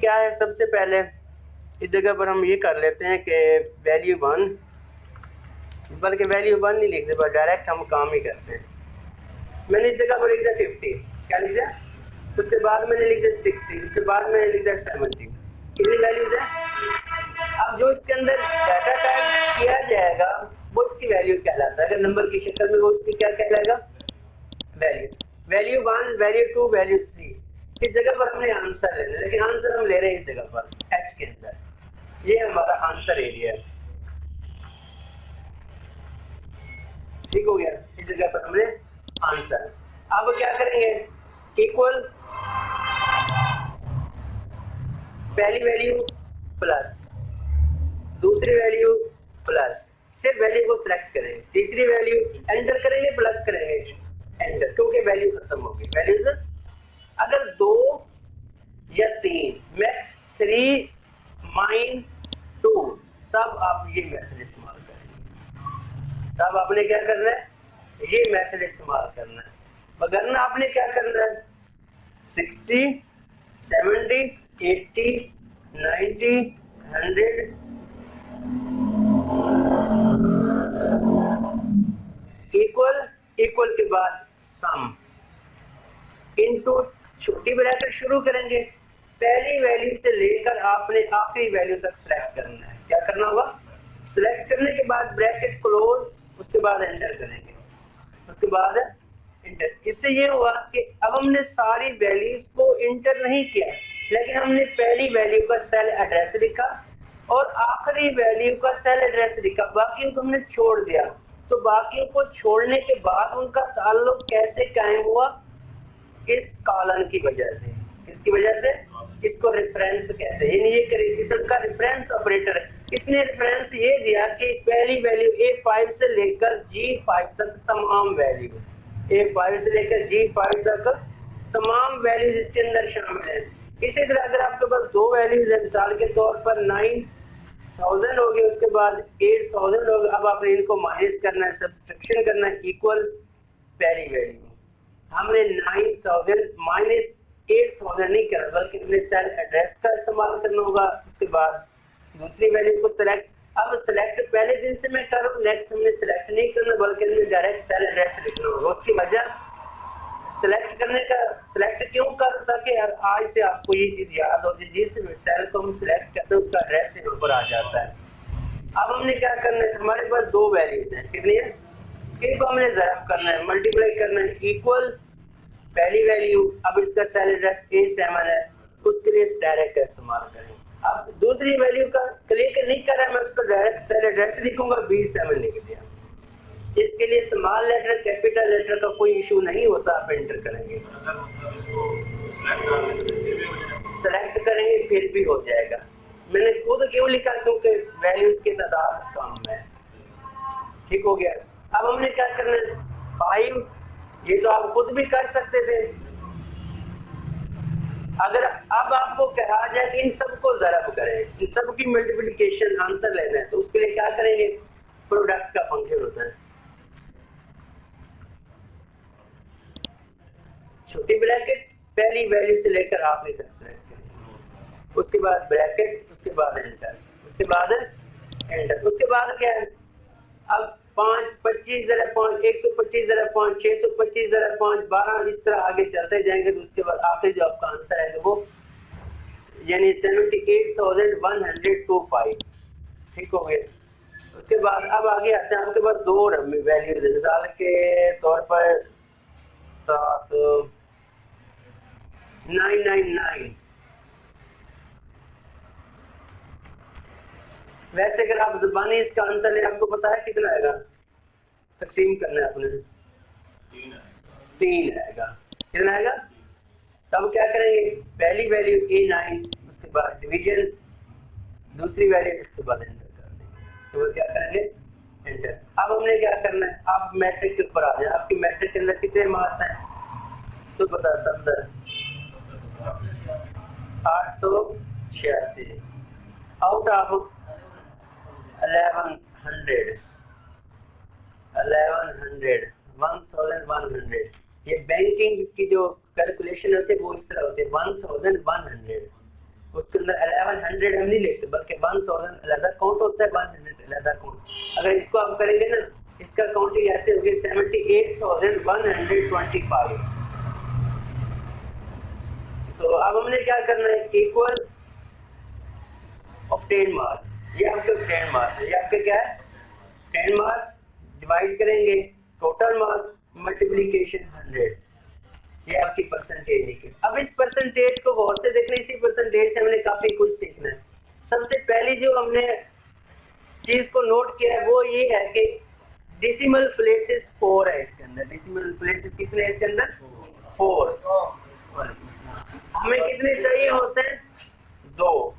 क्या है, सबसे पहले इस जगह पर हम ये कर लेते हैं कि वैल्यू 1, बल्कि वैल्यू 1 नहीं लिखते, बस डायरेक्ट हम काम ही करते हैं। मैंने इस जगह पर लिख दिया 50, क्या लिख दिया, उसके बाद मैंने लिख दिया 60, उसके बाद मैंने लिख दिया 70। कितनी वैल्यूज है? अब जो इसके अंदर डाटा टाइप किया जाएगा वो इसकी वैल्यू कहलाता है। अगर नंबर की शक्ल में वो इसकी क्या कहलाएगा? वैल्यू। Value 1, value 2, value 3। इस जगह पर हमने आंसर लेना है, लेकिन आंसर हम ले रहे हैं इस जगह पर एच के अंदर। ये हमारा आंसर एरिया है, ठीक हो गया। इस जगह पर हमने आंसर। अब क्या करेंगे, इक्वल पहली वैल्यू प्लस दूसरी वैल्यू प्लस, सिर्फ वैल्यू को सिलेक्ट करेंगे, तीसरी वैल्यू एंटर करेंगे, प्लस करेंगे, एंटर, क्योंकि वैल्यू खत्म हो गई। वैल्यूज अगर 2 या 3, मैक्स 3 माइन 2, तब आप ये मेथड इस्तेमाल करेंगे। तब आपने क्या करना है, ये मेथड इस्तेमाल करना है। वरना आपने क्या करना है, 60, 70, 80, 90, 100, इक्वल के बाद सम इनटू छोटी ब्रैकेट शुरू करेंगे। पहली वैल्यू से लेकर आपने आखिरी वैल्यू तक सिलेक्ट करना है। क्या करना होगा, सिलेक्ट करने के बाद ब्रैकेट क्लोज, उसके बाद एंटर करेंगे, उसके बाद इंटर। इससे ये हुआ कि अब हमने सारी वैल्यूज को इंटर नहीं किया, लेकिन हमने पहली वैल्यू का सेल एड्रेस लिखा और आखिरी वैल्यू का सेल एड्रेस लिखा, बाकी को हमने छोड़ दिया। तो बाकियों को छोड़ने के बाद उनका ताल्लुक कैसे कायम हुआ, इस कॉलन की वजह से। किसकी वजह से? इसको रेफरेंस कहते हैं। ये किस्म का रेफरेंस ऑपरेटर है। इसने रेफरेंस ये दिया कि पहली वैल्यू A5 से लेकर G5 तक तमाम वैल्यूज, A5 से लेकर G5 तक तमाम वैल्यूज इसके अंदर शामिल है। इसी तरह अगर आपके पास 2 वैल्यूज है, मिसाल के तौर पर 9000 हो गया, उसके बाद 8000 हो गया, अब आपने इनको माइनस करना है, सब्ट्रैक्शन करना है, इक्वल पहली वैल्यू हमने 9000 माइनस 8000 नहीं करना, बल्कि हमने सेल एड्रेस का इस्तेमाल करना होगा। उसके बाद दूसरी वैल्यू को सिलेक्ट, अब सिलेक्ट पहले दिन से मैं कर रहा हूँ, नेक्स्ट हमने सिलेक्ट नहीं करना, बल्कि हमने डायरेक्ट सेल एड्रेस लिखना होगा। उसकी वजह सिलेक्ट करने का, सिलेक्ट क्यों कर, ताकि आज से आपको ये चीज याद हो, जिस सेल को हम सिलेक्ट करते हैं उसका एड्रेस यहाँ पर आ जाता है। अब हमने क्या करना है, हमारे पास 2 वैल्यूज हैं, कितनी है, इनको हमने ज़रब करना है, मल्टीप्लाई करना है, इक्वल पहली वैल्यू, अब इसका सेल एड्रेस A7 है, उसके लिए इस डायरेक्ट का इस्तेमाल करें। अब दूसरी वैल्यू का क्लिक नहीं कर रहा, मैं उसको डायरेक्ट सेल एड्रेस लिखूंगा, B7 लिख दिया। इसके लिए स्मॉल लेटर कैपिटल लेटर का कोई इशू नहीं होता, आप एंटर करेंगे, सेलेक्ट करेंगे, फिर भी हो जाएगा। मैंने खुद क्यों लिखा, क्योंकि वैल्यूज की तादाद कम है, ठीक हो गया। अब हमने क्या करना है, 5, ये तो आप खुद भी कर सकते थे। अगर अब आपको कहा जाए कि इन सबको ज़रब करें, इन सब की मल्टीप्लिकेशन आंसर लेना है, तो उसके लिए क्या करेंगे, प्रोडक्ट का फंक्शन होता है, छोटी ब्रैकेट पहली वैल्यू से लेकर आखिरी तक सेलेक्ट करेंगे, उसके बाद ब्रैकेट, उसके बाद एंटर, उसके बाद एंटर, उसके बाद क्या है, अब 5, 25 ज़रा 5, 125 ज़रा 5, 625 ज़रा 5, 12, इस तरह आगे चलते जाएंगे। तो उसके बाद आखिरी जो आपका आंसर है वो यानी 78,125, ठीक हो गया। उसके बाद अब आगे आते हैं, आपके पास 2 वैल्यूज है, मिसाल के तौर पर 999। वैसे अगर आप जुबानी इसका आंसर ले, आपको पता है कितना आएगा, तकसीम करना है आपने, 3 आएगा, कितना आएगा। तब क्या करेंगे, पहली वैल्यू A9, उसके बाद डिवीजन, दूसरी वैल्यू, उसके बाद एंटर कर देंगे, उसके बाद क्या करेंगे, एंटर। अब हमने क्या करना है, आप मैट्रिक के ऊपर आ जाए, आपकी मैट्रिक के अंदर कितने मार्क्स हैं, तो बता 70, 886 आउट ऑफ 1100। ये बैंकिंग की जो कैलकुलेशन होती है वो इस तरह होती है, 1100 उसके अंदर 1100 हम नहीं लिखते, बल्कि 1000 अलग काउंट होता है, 100 अलग काउंट। अगर इसको आप करेंगे ना, इसका काउंटिंग ऐसे होगी 78,125। तो अब हमने क्या करना है, इक्वल ऑफ 10 मार्क्स, ये आपके 10 मार्क्स है, ये आपके क्या है 10 मार्क्स, डिवाइड करेंगे टोटल मार्क्स मल्टीप्लिकेशन 100, ये आपकी परसेंटेज निकली। अब इस परसेंटेज को गौर से देखना, इसी परसेंटेज से हमने काफी कुछ सीखना है। सबसे पहली जो हमने चीज को नोट किया है वो ये है कि डेसिमल प्लेसेस 4 है इसके अंदर। डेसिमल प्लेसेस कितने है इसके अंदर 4। हमें कितने चाहिए होते हैं 2।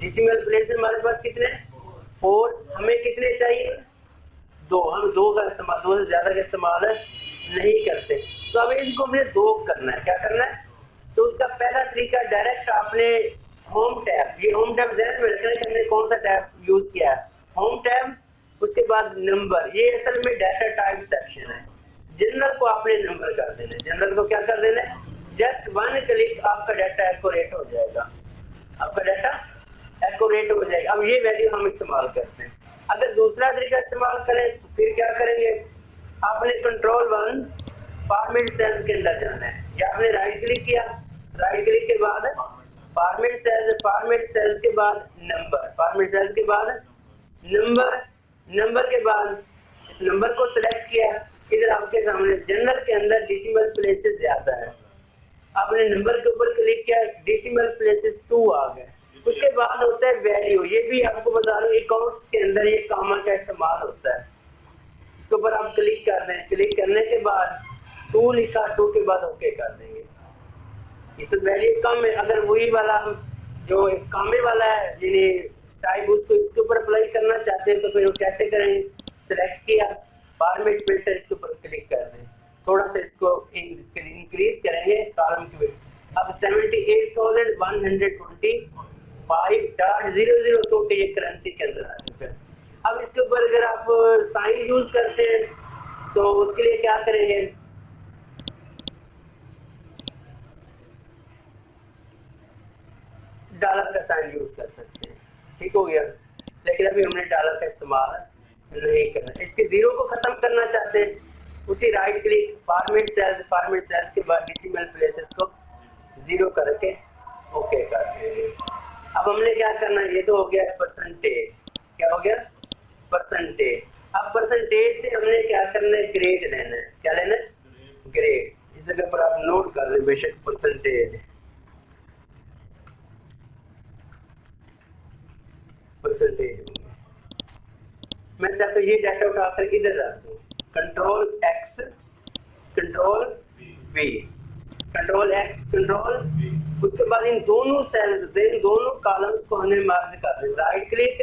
डेसिमल प्लेस हमारे पास कितने 4, हमें कितने चाहिए 2। हम 2 का इस्तेमाल, 2 से ज्यादा का इस्तेमाल नहीं करते। तो अब इनको हमने 2 करना है। क्या करना है, तो उसका पहला तरीका डायरेक्ट आपने होम टैब, ये होम टैब ज़हन में रखना है कि हमने कौन सा टैब यूज किया है, होम टैब, उसके बाद नंबर, ये असल में डाटा टाइप सेक्शन है। जनरल को आपने नंबर कर देना है, जनरल को क्या कर देना है, जस्ट 1 क्लिक आपका डाटा एक्यूरेट हो जाएगा, आपका डाटा एक्यूरेट हो जाएगा। अब ये वैल्यू हम इस्तेमाल करते हैं। अगर दूसरा तरीका इस्तेमाल करें तो फिर क्या करेंगे, आपने कंट्रोल 1 फॉर्मेट सेल्स के अंदर जाना है, या आपने राइट क्लिक किया, राइट क्लिक के बाद फॉर्मेट सेल्स, फॉर्मेट सेल्स के बाद नंबर, फॉर्मेट सेल्स के बाद नंबर, नंबर के बाद इस नंबर को सिलेक्ट किया। इधर आपके सामने जनरल के अंदर डेसिमल प्लेसेस ज्यादा है, आपने नंबर के ऊपर क्लिक किया, डेसिमल प्लेसेस 2 आ गए। उसके बाद होता है वैल्यू, ये भी आपको बता रहा हूँ अकाउंट्स के अंदर ये कामा का इस्तेमाल होता है। इसके ऊपर आप क्लिक कर दें, क्लिक करने के बाद 2 लिखा, 2 के बाद ओके कर देंगे। इस वैल्यू कम है, अगर वही वाला जो कामे वाला है यानी टाइप उसको इसके ऊपर अप्लाई करना चाहते हैं तो फिर वो कैसे करेंगे, सिलेक्ट किया, फॉर्मेट फिल्टर, इसके ऊपर क्लिक कर दें, थोड़ा सा इसको इंक्रीज करेंगे कॉलम की विड्थ। अब 78,125.00 ये करेंसी के अंदर आ चुका है। अब इसके ऊपर अगर आप साइन यूज करते हैं तो उसके लिए क्या करेंगे, डॉलर का साइन यूज कर सकते हैं, ठीक हो गया। लेकिन अभी हमने डॉलर का इस्तेमाल नहीं करना। इसके 0 को खत्म करना चाहते हैं, उसी right click, format cells, format cells के बाद डेसिमल प्लेसेस को 0 करके ओके कर देंगे। अब हमने क्या करना है, ये तो हो गया परसेंटेज, क्या हो गया परसेंटेज। अब परसेंटेज से हमने क्या करना है, ग्रेड लेना है। क्या लेना है, ग्रेड। इस जगह पर आप नोट कर लें बेशक परसेंटेज, परसेंटेज। मैं चाहता हूँ ये डाटा उठाकर इधर रख दूं, control X, control V, control X, control, उसके बाद इन दोनों सेल्स, इन दोनों कॉलम्स को हमें मर्ज कर दें। राइट क्लिक,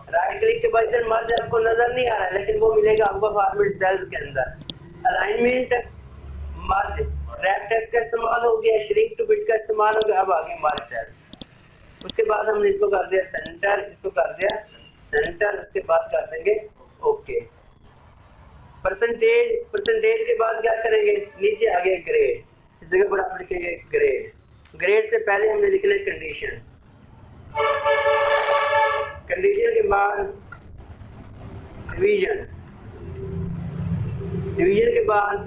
राइट क्लिक के बाद इधर मर्ज आपको नजर नहीं आ रहा है लेकिन वो मिलेगा आपको फॉर्मेट सेल्स के अंदर। अलाइनमेंट, मर्ज, रैप टेक्स्ट का इस्तेमाल हो गया, श्रिंक टू फिट का इस्तेमाल हो गया। अब आगे मर्ज सेल, उसके बाद हमने इसको कर दिया सेंटर, इसको कर दिया सेंटर, उसके बाद कर देंगे ओके। परसेंटेज, परसेंटेज के बाद क्या करेंगे, नीचे आ गया ग्रेड, इस जगह पर आप लिखेंगे ग्रेड। ग्रेड से पहले हमने लिखना है कंडीशन, कंडीशन के बाद डिवीजन, डिवीजन के बाद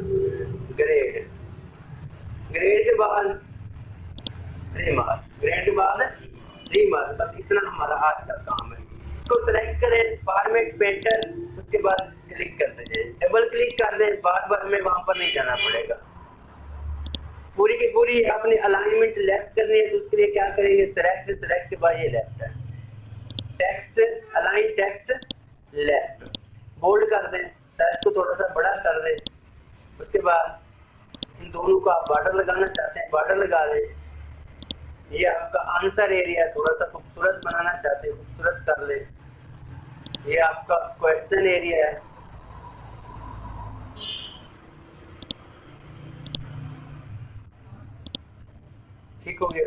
ग्रेड, ग्रेड के बाद 3 मार्क्स, ग्रेड के बाद 3 मार्क्स। बस इतना हमारा आज का काम है। इसको सेलेक्ट करें, फॉर्मेट पेंटर, उसके बाद क्लिक कर दीजिए, डबल क्लिक कर दें, बार बार हमें वहां पर नहीं जाना पड़ेगा। पूरी की पूरी आपने अलाइनमेंट लेफ्ट करनी है तो उसके लिए क्या करेंगे, सेलेक्ट, सेलेक्ट के बाद ये लेफ्ट है, text, align text left, bold कर दें, साइज को थोड़ा सा बड़ा कर दें। उसके बाद इन दोनों को आप बॉर्डर लगाना चाहते हैं, बॉर्डर लगा दें। ये आपका आंसर एरिया, थोड़ा सा खूबसूरत बनाना चाहते हैं, खूबसूरत कर ले। ये आपका क्वेश्चन एरिया है, ठीक हो गया।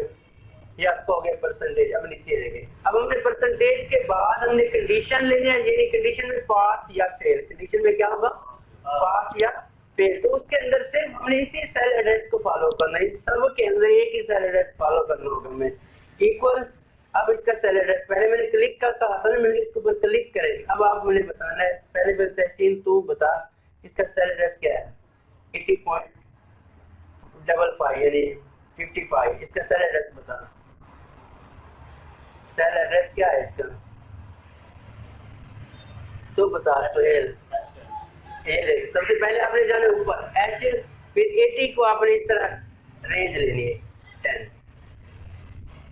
ये आपका हो गया परसेंटेज। अब नीचे आएंगे, अब हमने परसेंटेज के बाद हमने कंडीशन लेनी है, यानी कंडीशन में पास या फेल। कंडीशन में क्या होगा, पास या फिर तो उसके अंदर से हमने इसी सेल एड्रेस को फॉलो करना है, सब के अंदर एक ही सेल एड्रेस फॉलो करना होगा हमें इक्वल। अब इसका सेल एड्रेस पहले मैंने क्लिक का कहा था ना, मैंने इसके ऊपर क्लिक करेंगे। अब आप मुझे बताना है, पहले तहसीन तू बता इसका सेल एड्रेस क्या है। 80.55 यानी 55 इसका सेल एड्रेस बता। सेल एड्रेस क्या है इसका तो बता। तो ये देख, सबसे पहले आपने जाना ऊपर H, फिर 80 को आपने इस तरह रेंज लेनी है 10।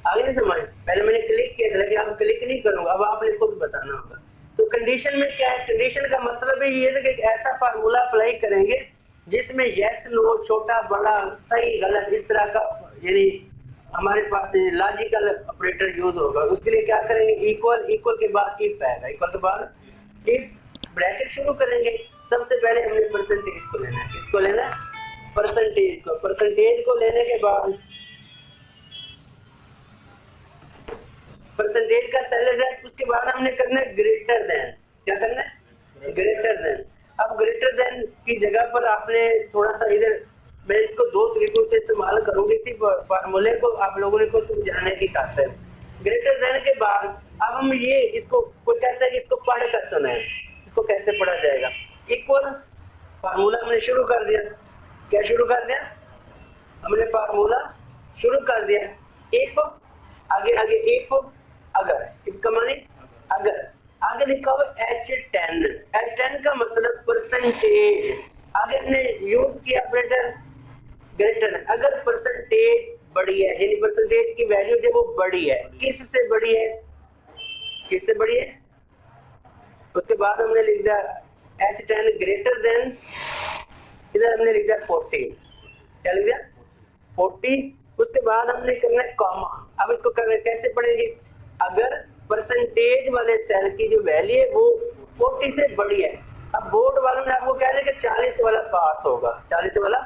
आगे नहीं समझ, पहले मैंने क्लिक किया था लेकिन अब क्लिक नहीं करूंगा, अब आपने खुद बताना होगा। तो कंडीशन में क्या है, कंडीशन का मतलब है ये कि ऐसा फार्मूला अप्लाई करेंगे जिसमें यस नो, छोटा बड़ा, सही गलत, इस तरह का यानी हमारे पास लॉजिकल ऑपरेटर यूज होगा। उसके लिए क्या करेंगे, इक्वल, इक्वल के बाद इफ आएगा, इक्वल के बाद इफ ब्रैकेट शुरू करेंगे। सबसे पहले हमने परसेंटेज को लेना है, किसको लेना है, परसेंटेज को। परसेंटेज को लेने के बाद परसेंटेज का सेल एड्रेस, उसके बाद हमने करना है ग्रेटर देन। क्या करना है, ग्रेटर देन। अब ग्रेटर देन की जगह पर आपने थोड़ा सा इधर, मैं इसको दो तरीकों से इस्तेमाल करूंगी, इसी फार्मूले को आप लोगों को समझाने की खातिर। ग्रेटर देन के बाद अब हम ये इसको, कोई कहता है कि इसको पढ़ कर सुने, इसको कैसे पढ़ा जाएगा। इक्वल फार्मूला हमने शुरू कर दिया। क्या शुरू कर दिया, हमने फार्मूला शुरू कर दिया। इफ आगे आगे इफ अगर, इफ का माने अगर, आगे लिखा हुआ H10। H10 का मतलब परसेंटेज। आगे हमने यूज किया ऑपरेटर ग्रेटर। अगर परसेंटेज बड़ी है यानी परसेंटेज की वैल्यू जो वो बड़ी है, किससे बड़ी है, किससे बड़ी है, उसके बाद हमने लिख दिया H10 ग्रेटर देन, इधर हमने लिख दिया 40। क्या लिख दिया 40। उसके बाद हमने करना है कॉमा। अब इसको करना कैसे पढ़ेंगे, अगर परसेंटेज वाले सेल की जो वैल्यू है वो 40 से बड़ी है। अब बोर्ड वालों ने आपको कह दिया कि 40 वाला पास होगा, 40 वाला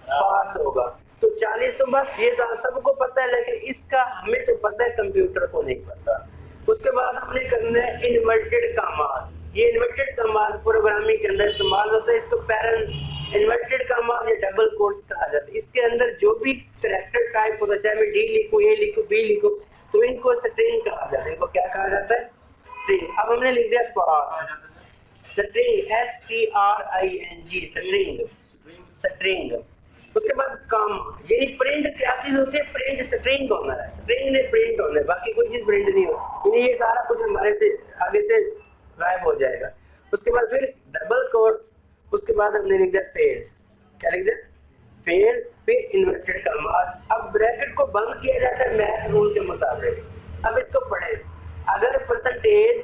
पास होगा। तो 40 तो बस ये तो सबको पता है, लेकिन इसका हमें तो पता है, कंप्यूटर को नहीं पता। उसके बाद हमने करना है इन्वर्टेड कॉमास। ये इन्वर्टेड कॉमास प्रोग्रामिंग के अंदर इस्तेमाल होता है। इसको पैरन इन्वर्टेड कॉमास या डबल कोट्स कहा जाता है। इसके अंदर जो भी कैरेक्टर टाइप होता है, चाहे मैं डी लिखूं, ए लिखूं, बी लिखूं, तो इनको स्ट्रिंग कहा जाता है। इनको क्या कहा जाता है, स्ट्रिंग। अब हमने लिख दिया पास, स्ट्रिंग STRING, स्ट्रिंग, स्ट्रिंग। उसके बाद कॉमा, ये प्रिंट क्या चीज होती है, प्रिंट स्ट्रिंग होना है, स्ट्रिंग ने प्रिंट होना है, बाकी कोई चीज प्रिंट नहीं हो, ये सारा कुछ हमारे से आगे से गायब हो जाएगा। उसके बाद फिर डबल कोट्स, उसके बाद हमने लिख दिया फेल। क्या लिख दिया, फेल, फिर इन्वर्टेड कॉमास। अब ब्रैकेट को बंद किया जाता है मैथ रूल के मुताबिक। अब इसको पढ़े, अगर परसेंटेज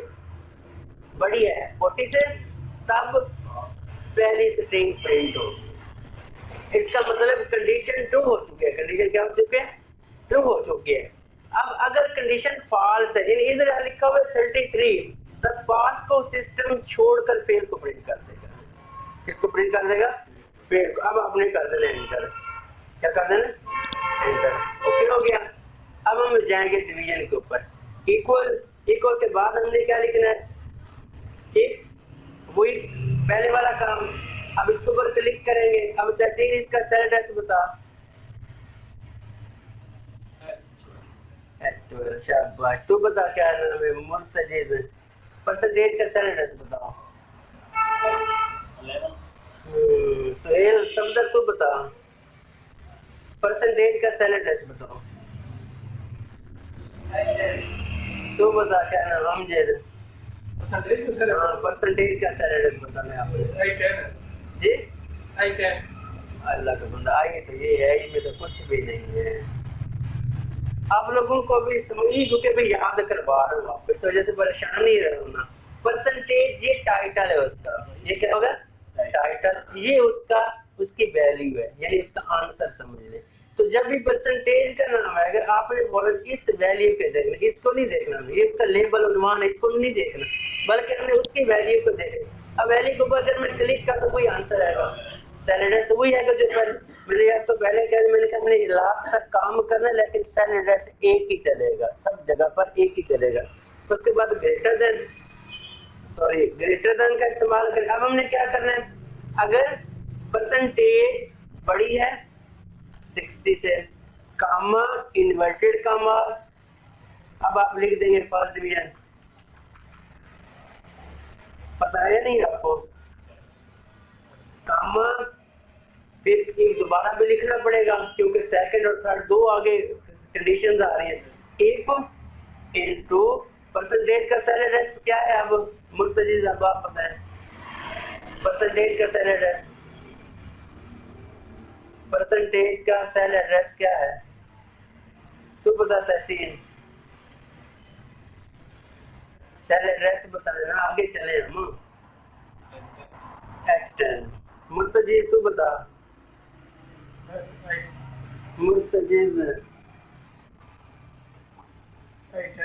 बड़ी है 40 से, तब पहली स्ट्रिंग प्रिंट हो। इसका मतलब कंडीशन ट्रू हो चुकी है। कंडीशन क्या हो चुकी है, ट्रू हो चुकी है। अब अगर कंडीशन फॉल्स है, यानी इधर लिखा हुआ 33, तब पास को सिस्टम छोड़कर फेल को प्रिंट कर देगा। किसको प्रिंट कर देगा, फेल को। अब आपने कर देना एंटर। क्या कर देना, एंटर। ओके हो गया। अब हम जाएंगे डिवीजन के ऊपर। इक्वल, इक्वल के बाद हमने क्या लिखना है, इफ, वही पहले वाला काम। अब इसके ऊपर क्लिक करेंगे। अब तहसील इसका सेल एड्रेस बता। शाबाश, तू बता क्या नाम है, मुर्तजिज। परसेंटेज का सेल एड्रेस बताओ। सुहेल समदर, तू बता परसेंटेज का सेल एड्रेस बताओ। तू बता क्या नाम, अमजद। परसेंटेज का सेल एड्रेस बताना है आपको जी। अल्लाह का बंदा, आइए तो ये है, इसमें तो कुछ भी नहीं है। आप लोगों को भी समझिए, क्योंकि मैं याद करवा रहा हूँ आपको, इस वजह से परेशान नहीं रहना। परसेंटेज ये टाइटल है उसका, ये क्या होगा, टाइटल। ये उसका, उसकी वैल्यू है, यानी उसका आंसर समझ लें। तो जब भी परसेंटेज का नाम है, अगर आपने बोला इस वैल्यू पे देखना, इसको नहीं देखना, ये उसका लेबल उन्वान है, इसको नहीं देखना, बल्कि हमने उसकी वैल्यू को देखना। अब वैल्यू के ऊपर अगर मैं क्लिक कर तो कोई आंसर आएगा, सेल एड्रेस वही आएगा जो मैंने यार तो पहले कहा, मैंने कहा मैंने लास्ट तक काम करना है, लेकिन सेल एड्रेस एक ही चलेगा, सब जगह पर एक ही चलेगा। उसके बाद greater than, sorry greater than का इस्तेमाल करें। अब हमने क्या करना है, अगर परसेंटेज बड़ी है 60 से, कामा इन्वर्टेड कामा, अब आप लिख देंगे फर्स्ट डिवीजन। पता है नहीं आपको? कामा फिर दोबारा भी लिखना पड़ेगा क्योंकि सेकंड और थर्ड दो आगे कंडीशंस आ रही हैं। इफ इनटू परसेंटेज का सेल एड्रेस क्या है? अब मुर्तजिज अब आप बताएं परसेंटेज का सेल एड्रेस, परसेंटेज का सेल एड्रेस क्या है? तू बता तहसीन, सेल एड्रेस बता देना, आगे चले हम। H10 मुर्तजिज तू बता, मुर्तजिज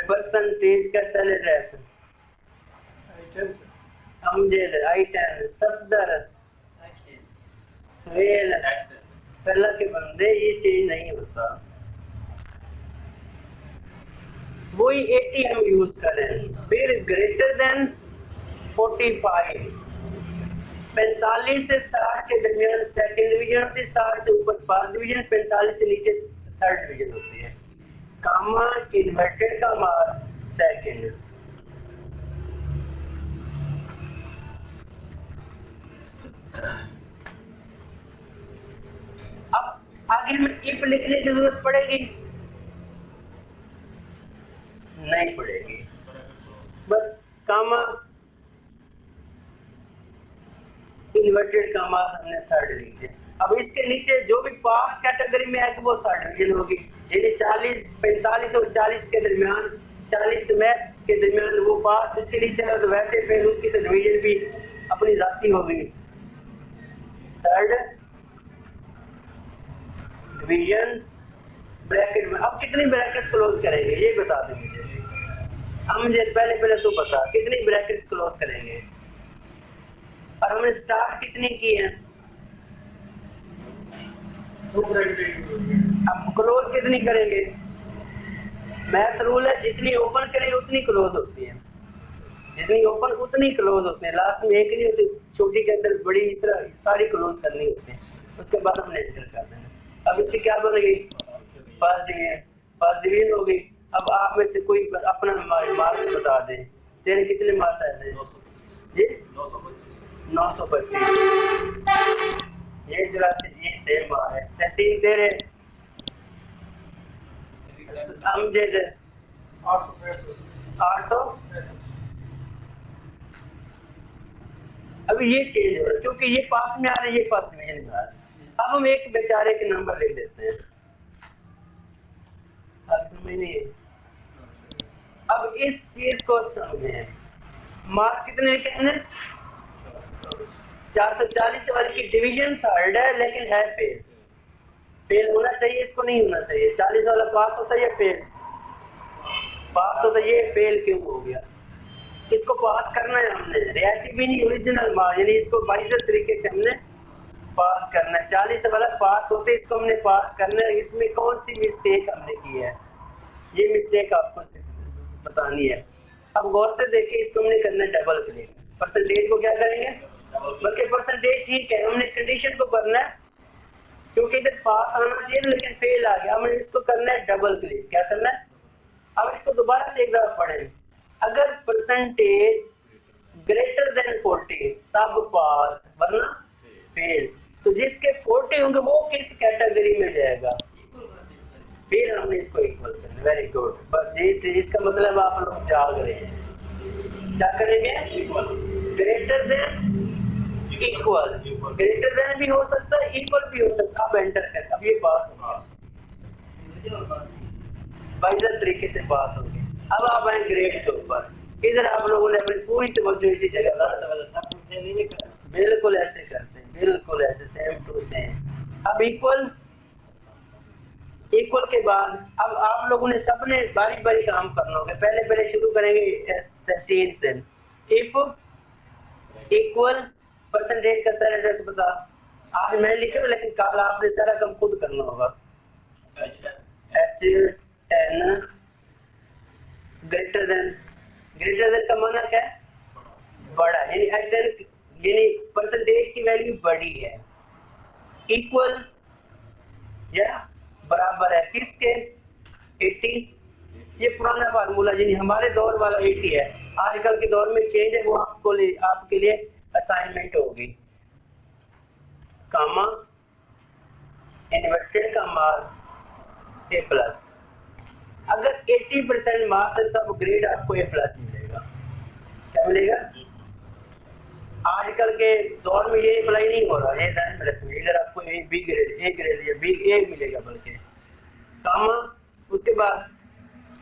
परसेंटेज का cell address Amjad I10 Safdar Suhail पहला के बंदे, ये चेंज नहीं होता, वही 80 हम यूज करें। फिर ग्रेटर देन 45, 45 से 60 के दरमियान सेकंड डिवीजन होती है, 60 से ऊपर फर्स्ट डिवीजन, 45 से नीचे थर्ड डिवीजन होती है। कामा इन्वर्टेड कामा सेकंड। अब आगे में इफ लिखने की जरूरत पड़ेगी? नहीं पड़ेगी, बस कामा इन्वर्टेड कामा हमने थर्ड लिख दिया। अब इसके नीचे जो भी पास कैटेगरी में है वो थर्ड डिवीजन होगी, यानी 40 45 और 40 के दरमियान, 40 मैथ के दरमियान वो पास, उसके नीचे है तो वैसे फिर उसकी तो डिवीजन भी अपनी जाती होगी। थर्ड डिवीजन ब्रैकेट में, अब कितनी ब्रैकेट्स क्लोज करेंगे ये बता दें मुझे। हम मुझे पहले तो बता कितनी ब्रैकेट्स क्लोज करेंगे, और हमने स्टार्ट कितनी की है? अब क्लोज कितनी करेंगे? मैथ रूल है जितनी ओपन करेंगे उतनी क्लोज होती है, जितनी ओपन उतनी क्लोज होती है, लास्ट में एक नहीं होती, छोटी के अंदर बड़ी तरह सारी क्लोज करनी होती है, उसके बाद हमने एंटर कर देना। अब इसकी क्या बनेगी? फर्स्ट डिवीजन हो गई। अब आप में से कोई अपना मार्क्स बता दे, तेरे कितने मार्क्स आए थे? जी 925, ये जरा से ये सेम आ है। तहसील तेरे अमजद 800। अभी ये चेंज हो रहा है क्योंकि ये पास में आ रहे हैं, ये फर्स्ट डिवीजन में आ रहे हैं। अब हम एक बेचारे के नंबर लिख देते हैं, समझ नहीं है। अब इस चीज को समझें, मार्क्स कितने लिखे हमने? 440 वाले की डिवीजन थर्ड है लेकिन है फेल, फेल होना चाहिए, इसको नहीं होना चाहिए। 40 वाला पास होता है या फेल? पास होता है, ये फेल क्यों हो गया? इसको पास करना है हमने, रियायती भी नहीं, ओरिजिनल मार्क्स, यानी इसको 22 तरीके से हमने पास करना है। 40 वाला पास होते इसको हमने पास करना है। इसमें कौन सी मिस्टेक हमने की है, ये मिस्टेक आपको बतानी है। अब गौर से देखिए, इसको हमने करना है डबल क्लिक। परसेंटेज को क्या करेंगे? बल्कि परसेंटेज ठीक है, हमने कंडीशन को करना है क्योंकि इधर पास आना चाहिए लेकिन फेल आ गया, हमने इसको करना है डबल क्लिक। क्या करना है? अब इसको दोबारा से एक दफा पढ़ें। अगर परसेंटेज ग्रेटर देन 40 तब पास, वरना फेल। तो जिसके 40 होंगे वो किस कैटेगरी में जाएगा? फिर हमने इसको इक्वल करना। वेरी गुड, बस ये इसका मतलब आप लोग जाग रहे हैं। क्या करेंगे? Greater than equal, greater than भी हो सकता है, इक्वल भी हो सकता है। अब एंटर कर, अब ये पास होगा, बाइजर तरीके से पास हो गए। अब आप आए ग्रेड के ऊपर, इधर आप लोगों ने अपनी पूरी तवज्जो इसी जगह बिल्कुल ऐसे करते हैं, बिल्कुल ऐसे सेम टू सेम। अब इक्वल, इक्वल के बाद अब आप लोगों ने सबने बारी बारी काम करना होगा। पहले शुरू करेंगे तहसील से। इफ इक्वल परसेंटेज का सेल एड्रेस बता। आज मैं लिख रहा हूं लेकिन कल आपने सारा काम खुद करना होगा। H10 ग्रेटर देन का माना क्या है? बड़ा, यानी H10 यानी परसेंटेज की वैल्यू बड़ी है। इक्वल या बराबर है किसके 80। ये पुराना फार्मूला यानी हमारे दौर वाला 80 है, आजकल के दौर में चेंज है, वो आपके लिए असाइनमेंट होगी। कामा इन्वर्टेड का मास ए प्लस, अगर 80% मास है तब ग्रेड आपको ए प्लस मिलेगा। क्या मिलेगा? आजकल के दौर में ये अप्लाई नहीं हो रहा, ये ध्यान में रखिए। इधर आपको A B grade, A grade या बी ए मिलेगा, बल्कि कामा उसके बाद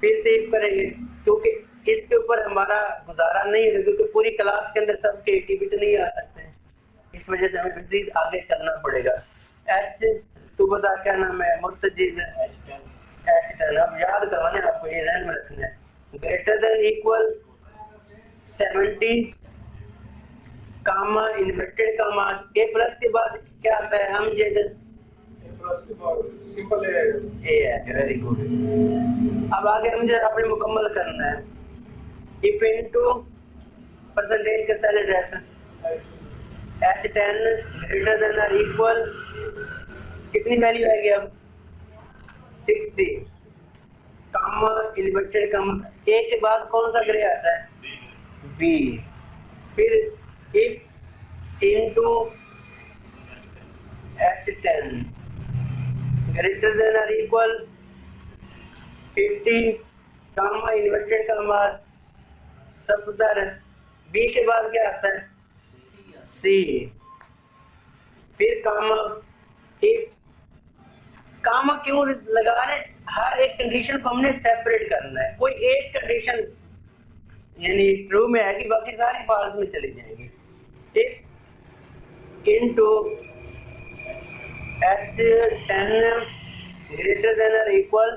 फिर सेव करेंगे, क्योंकि इसके ऊपर हमारा गुजारा नहीं है, क्योंकि पूरी क्लास के अंदर सबके 80 बिट नहीं आ सकते हैं, इस वजह से हमें मजीद आगे चलना पड़ेगा। एच तो बता क्या नाम है, मुर्तजीज एच टर्न, अब याद करवाने आपको, ये ध्यान में रखना है। ग्रेटर देन इक्वल 70 कामा इन्वर्टेड का मास ए प्लस के बाद क्या आता है, हम जे सिंपल ए है, वेरी गुड। अब आगे हम जरा अपने मुकम्मल करना है। इफ इनटू परसेंटेज का cell address H10 greater than और इक्वल कितनी वैल्यू आएगी अब 60 कामा इन्वर्टेड कामा ए के बाद कौन सा ग्रे आता है बी, फिर if into H10 greater than और इक्वल 50 कामा इन्वर्टेड कामा सफदर, बी के बाद क्या आता है सी, फिर कामा। इफ कामा क्यों लगा रहे, हर एक कंडीशन को हमने सेपरेट करना है, कोई एक कंडीशन यानी ट्रू में आएगी, बाकी सारी फॉल्स में चली जाएंगी। If into H10 greater than और equal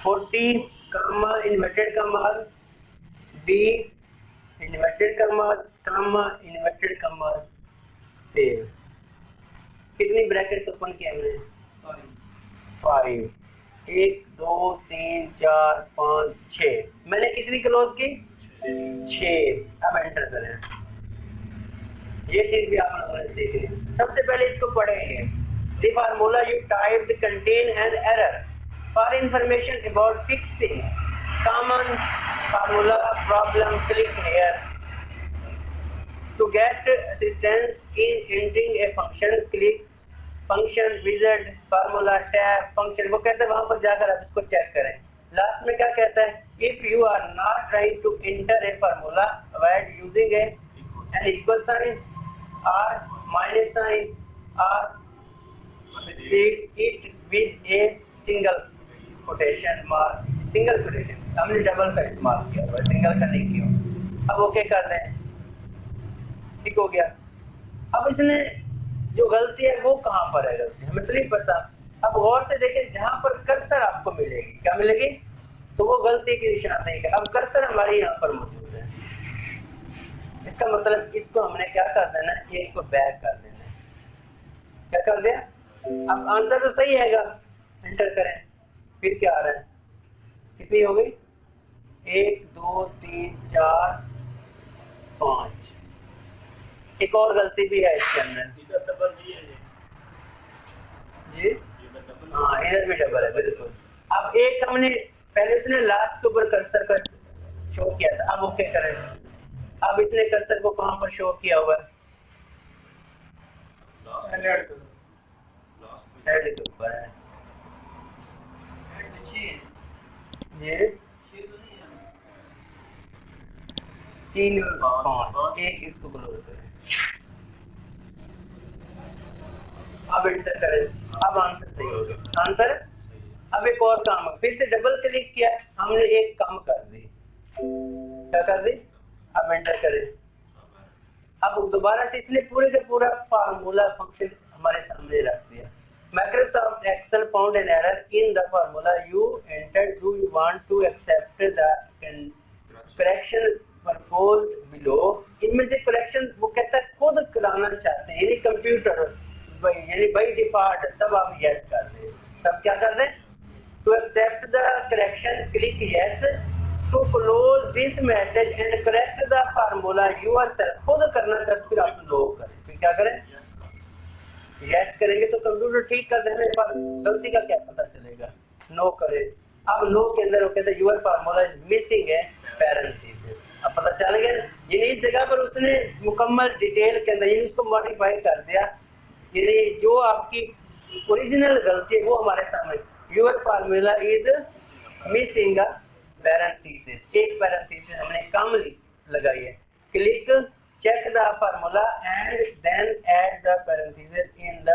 40 comma inverted comma B inverted comma comma inverted comma फिर कितनी ब्रैकेट्स ओपन किया हमने 5 1 2 3 4 5 6, मैंने कितनी क्लोज की 6। अब एंटर करें, ये चीज भी आप लोगों ने सीख ली। सबसे पहले इसको पढ़ेंगे। The formula you typed contain an error. For information about fixing common formula problem, click here. To get assistance in entering a function, click function wizard formula tab function। वो कहते हैं वहां पर जाकर आप इसको चेक करें। लास्ट में क्या कहता है, if you are not trying to enter a formula, avoid using an equal sign or minus sign or say it with a single quotation mark। Single quotation हमने डबल का इस्तेमाल किया हुआ, सिंगल का नहीं किया। अब ओके कर दें, ठीक हो गया। अब इसने जो गलती है वो कहाँ पर है गलती, हमें तो नहीं पता। अब गौर से देखें, जहाँ पर कर्सर आपको मिलेगी, क्या मिलेगी, तो वो गलती की निशानी है। अब कर्सर हमारे यहाँ पर मौजूद है, इसका मतलब इसको हमने क्या कर देना है, ये इसको बैक कर देना है। क्या कर दिया, अब आंसर तो सही हैगा, एंटर करें, फिर क्या आ रहा है, कितनी हो गई 1 2 3 4 5। एक और गलती भी है इसके अंदर, जी हाँ इधर भी डबल है बिल्कुल। अब एक हमने पहले उसने लास्ट के ऊपर कर्सर का शो किया था, अब ओके करें। अब इसने कर्सर को कहां पर शो किया हुआ है, हेड के ऊपर है ये 3 और 5, एक इसको क्लोज करें। अब एंटर करें, अब आंसर सही हो गया आंसर। अब एक और काम है, फिर से डबल क्लिक किया, हमने एक काम कर दी, क्या कर दी, अब एंटर करें। अब दोबारा से इसने पूरे का पूरा फार्मूला फंक्शन हमारे सामने रख दिया। Microsoft Excel found an error in the formula you entered. Do you want to accept the correction proposed below? इनमें से correction वो कहता है खुद कराना चाहते हैं, यानी कंप्यूटर यानी बाई डिफॉल्ट, तब आप yes कर दें। तब क्या कर दें, to accept the correction click yes, to close this message and correct the formula yourself। खुद करना चाहते फिर आप लोग करें, फिर क्या करें, यस करेंगे तो कंप्यूटर ठीक कर देने पर गलती का क्या पता चलेगा, नो करे। अब नो के अंदर वो कहते हैं योर फार्मूला इज मिसिंग है पैरेंथेसिस। अब पता चल गया यानी इस जगह पर उसने मुकम्मल डिटेल के अंदर यानी उसको मॉडिफाई कर दिया, यानी जो आपकी ओरिजिनल गलती है वो हमारे सामने, your formula is missing a parenthesis, एक पैरेंथेसिस हमने कम लगाई है। Click check the formula and then add the parenthesis in the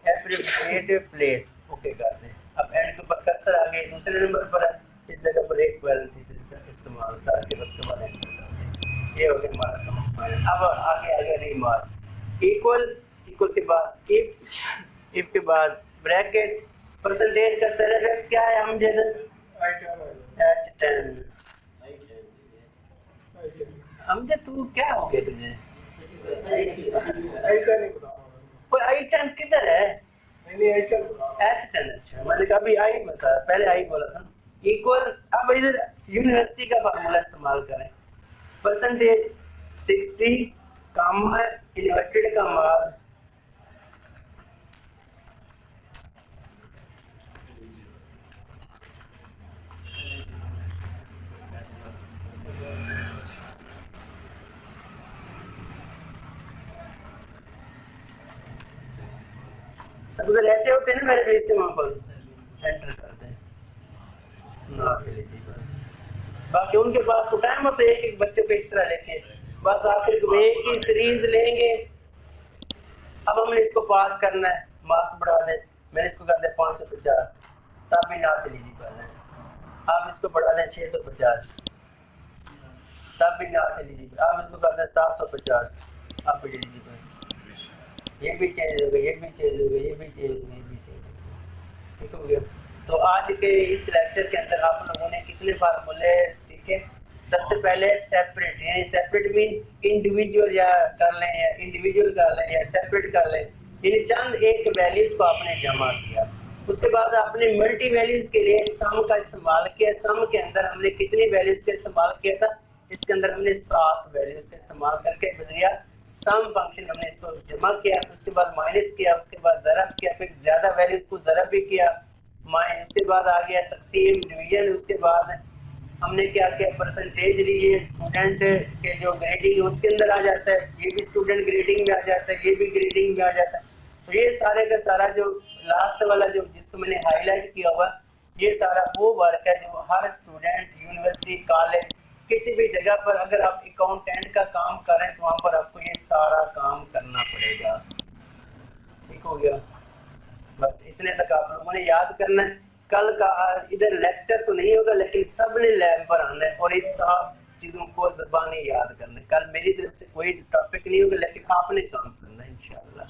appropriate place। Okay कर दें। अब एंड के ऊपर कर्सर आ गए दूसरे नंबर पर है, इस जगह पर एक पैरेंथेसिस का इस्तेमाल करके उसके बाद एंड कर दें। ये हो गया हमारा काम। अब आगे आ गया रिमार्क्स। इक्वल इक्वल के बाद इफ के बाद ब्रैकेट, परसेंटेज का सेलेक्ट क्या है हम जैसे H10। हमने तू क्या हो गया तुझे? कोई आइटम किधर है? H10। अच्छा मैंने कहा अभी आई बता, पहले आई बोला था। इक्वल अब इधर यूनिवर्सिटी का फार्मूला इस्तेमाल करें, परसेंटेज 60 कामा इन्वर्टेड का मार्क्स उधर ऐसे होते हैं ना मेरे पेज पे, वहां पर एंटर करते हैं नॉट एलिजिबल। बाकी उनके पास तो टाइम होता है एक एक बच्चे को इस तरह लेके, बस आखिर को एक ही सीरीज लेंगे। अब हमने इसको पास करना है, मार्क्स बढ़ा दे, मैंने इसको कर दे 550, तब भी नॉट एलिजिबल है। आप इसको बढ़ा दें 650, तब भी नॉट एलिजिबल। आप इसको कर दें 750, आप भी एलिजिबल। ये भी चेंज हो गया, ये भी चेंज हो गया, ये भी चेंज हो गया, ये भी चेंज हो गया, ठीक हो गया। तो आज के इस लेक्चर के अंदर आप लोगों ने कितने फार्मूले सीखे? सबसे पहले सेपरेट, यानी सेपरेट मीन इंडिविजुअल या कर लें या इंडिविजुअल कर लें या सेपरेट कर लें, यानी चंद एक वैल्यूज को आपने जमा किया। उसके बाद आपने मल्टी वैल्यूज के लिए सम का इस्तेमाल किया। सम के अंदर हमने कितनी वैल्यूज का इस्तेमाल किया था? इसके अंदर हमने 7 वैल्यूज का इस्तेमाल करके गुजरिया। सम फंक्शन हमने इसको जमा किया, उसके बाद माइनस किया, उसके बाद ज़रब किया, फिर ज्यादा वैल्यूज को ज़रब भी किया, माइनस, उसके बाद आ गया तकसीम डिवीजन, उसके बाद हमने क्या किया परसेंटेज ली, ये स्टूडेंट के जो ग्रेडिंग है उसके अंदर आ जाता है, ये भी स्टूडेंट ग्रेडिंग में आ जाता है, ये भी ग्रेडिंग में आ जाता है। तो ये सारे का सारा जो लास्ट वाला जो जिसको मैंने हाईलाइट किया हुआ, ये सारा वो वर्क है जो हर स्टूडेंट यूनिवर्सिटी कॉलेज किसी भी जगह पर अगर आप अकाउंटेंट का काम करें तो वहां पर आपको ये सारा काम करना पड़ेगा, ठीक हो गया। बस इतने तक आप लोगों ने याद करना है। कल का इधर लेक्चर तो नहीं होगा लेकिन सब ने लैब पर आना है और इन सब चीजों को ज़बानी याद करना है। कल मेरी तरफ से कोई टॉपिक नहीं होगा लेकिन आपने काम करना है इंशाल्लाह।